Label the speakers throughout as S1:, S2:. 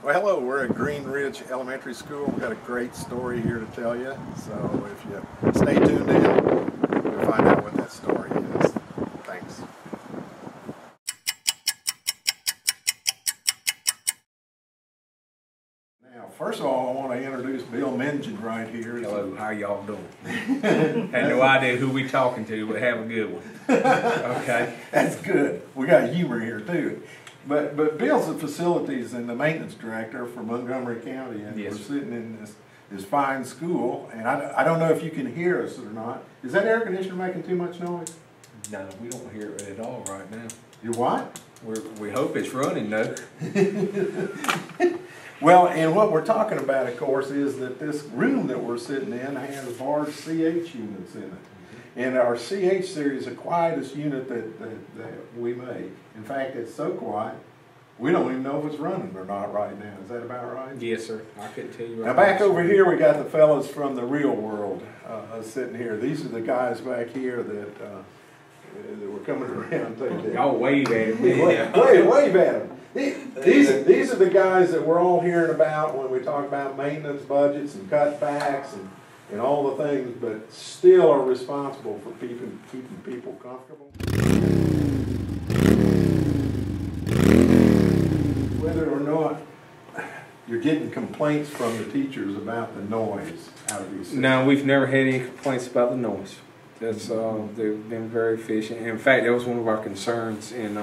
S1: Well, hello, we're at Green Ridge Elementary School. We've got a great story here to tell you. So if you stay tuned in, you'll find out what that story is. Thanks. Now, first of all, I want to introduce Bill Mengen right here.
S2: Hello, how y'all doing? Had no idea who we talking to, but have a good one. Okay.
S1: That's good. We got humor here too. But Bill's the facilities and the maintenance director for Montgomery County, and
S2: yes,
S1: we're sitting in this fine school, and I don't know if you can hear us or not. Is that air conditioner making too much noise?
S2: No, we don't hear it at all right now.
S1: You what?
S2: We hope it's running though.
S1: Well, and what we're talking about, of course, is that this room that we're sitting in has large CH units in it. And our CH series is the quietest unit that we make. In fact, it's so quiet, we don't even know if it's running or not right now. Is that about right?
S2: Yes, sir. I couldn't tell you right
S1: now. Back over here, we got the fellas from the real world sitting here. These are the guys back here that were coming around.
S2: Y'all wave at me.
S1: Wave at them. These are the guys that we're all hearing about when we talk about maintenance budgets and cutbacks and all the things, but still are responsible for keeping people comfortable. Whether or not you're getting complaints from the teachers about the noise out of these systems.
S2: No, we've never had any complaints about the noise. That's they've been very efficient. In fact, that was one of our concerns in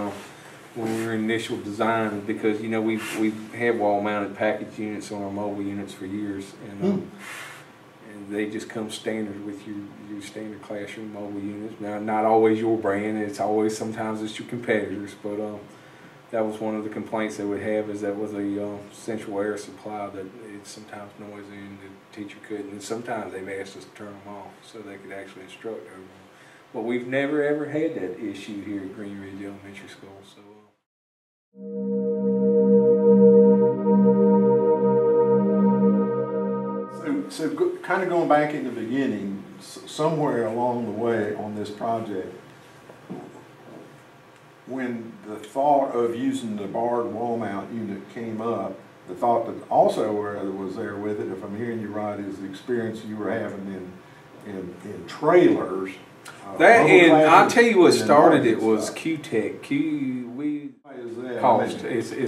S2: when we were in initial design, because you know we've had wall-mounted package units on our mobile units for years, and they just come standard with your standard classroom mobile units. Now, not always your brand. It's always, sometimes it's your competitors, but that was one of the complaints they would have, is that was a central air supply that it's sometimes noisy and the teacher couldn't. And sometimes they've asked us to turn them off so they could actually instruct over them. But we've never ever had that issue here at Green Ridge Elementary School.
S1: So kind of going back in the beginning, somewhere along the way on this project, when the thought of using the barred wall mount unit came up, the thought that also was there with it, if I'm hearing you right, is the experience you were having in trailers.
S2: And I'll tell you what started it was Q-Tech. It's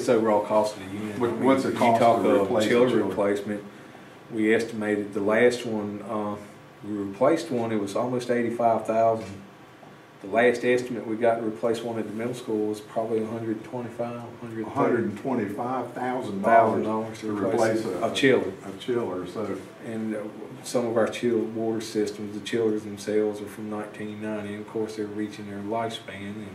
S2: overall cost of the unit.
S1: What's the cost
S2: of chiller replacement? We estimated the last one, we replaced one, it was almost $85,000. The last estimate we got to replace one at the middle school was probably
S1: $125,000 to replace a chiller. So,
S2: and some of our chilled water systems, the chillers themselves are from 1990, and of course they're reaching their lifespan, and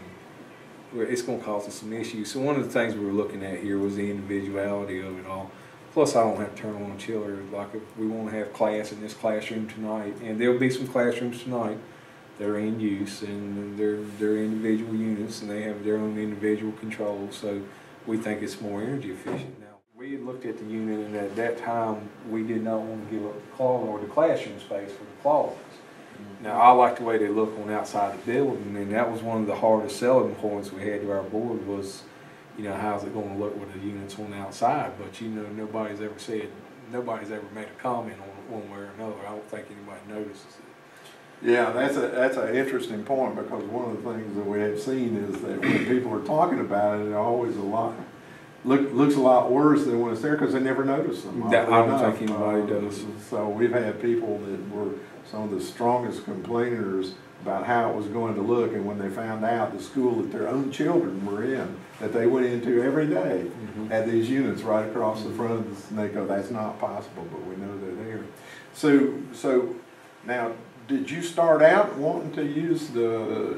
S2: it's going to cause us some issues. So one of the things we were looking at here was the individuality of it all. Plus, I don't have to turn on a chiller. Like if we want to have class in this classroom tonight, and there'll be some classrooms tonight that are in use, and they're individual units, and they have their own individual controls. So we think it's more energy efficient. Now, we had looked at the unit, and at that time, we did not want to give up the closet or the classroom space for the closets. Now, I like the way they look on the outside of the building, and that was one of the hardest selling points we had to our board was, you know, how's it going to look with the units on the outside? But you know, nobody's ever made a comment on one way or another. I don't think anybody notices it.
S1: Yeah, that's an interesting point, because one of the things that we have seen is that when people are talking about it, it always looks a lot worse than when it's there, because they never notice them.
S2: I don't think anybody does.
S1: So we've had people that were some of the strongest complainers about how it was going to look, and when they found out the school that their own children were in, that they went into every day, had these units right across the front of the snake. Oh, that's not possible, but we know they're there. So now, did you start out wanting to use the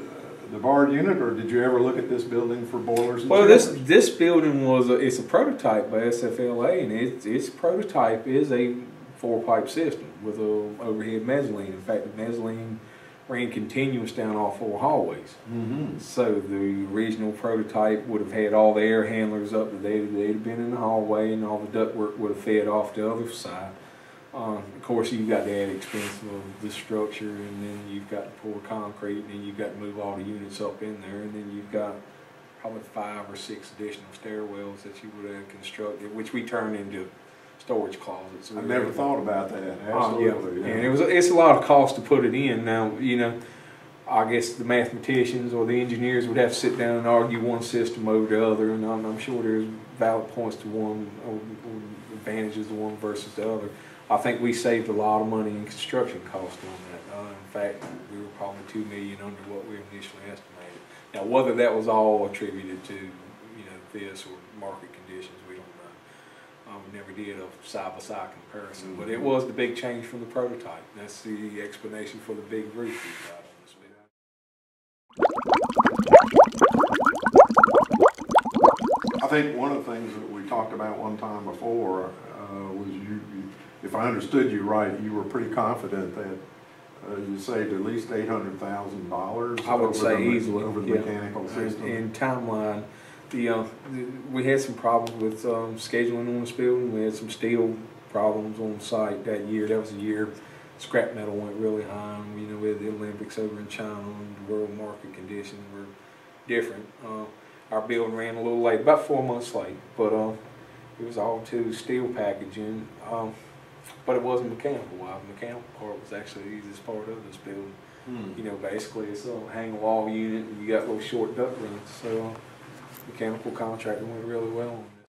S1: barred unit, or did you ever look at this building for boilers and chillers?
S2: This building it's a prototype by SFLA, and its prototype is a 4-pipe system with a overhead mezzanine. In fact, the mezzanine ran continuous down all 4 hallways. So the original prototype would have had all the air handlers up to they'd have been in the hallway, and all the ductwork would have fed off the other side. Of course, you've got the added expense of the structure, and then you've got to pour concrete, and then you've got to move all the units up in there, and then you've got probably 5 or 6 additional stairwells that you would have constructed, which we turned into storage closets. So
S1: I never thought about that.
S2: Yeah.
S1: Absolutely. Yeah.
S2: And it's a lot of cost to put it in. Now, you know, I guess the mathematicians or the engineers would have to sit down and argue one system over the other, and I'm sure there's valid points to one or advantages to one versus the other. I think we saved a lot of money in construction cost on that. In fact, we were probably $2 million under what we initially estimated. Now, whether that was all attributed to, you know, this or market conditions, we don't know. We never did a side-by-side comparison, but it was the big change from the prototype. That's the explanation for the big roof we got on this video.
S1: I think one of the things that we talked about one time before was if I understood you right, you were pretty confident that you saved at least $800,000.
S2: I would say easily
S1: over the mechanical system.
S2: And timeline, we had some problems with scheduling on this building. We had some steel problems on site that year. That was a year scrap metal went really high. You know, we had the Olympics over in China, and the world market conditions were different. Our building ran a little late, about 4 months late, but it was all to steel packaging. But it wasn't mechanical. The mechanical part was actually the easiest part of this building. You know, basically it's a hang wall unit, and you got little short duct runs. So mechanical contractor went really well on it.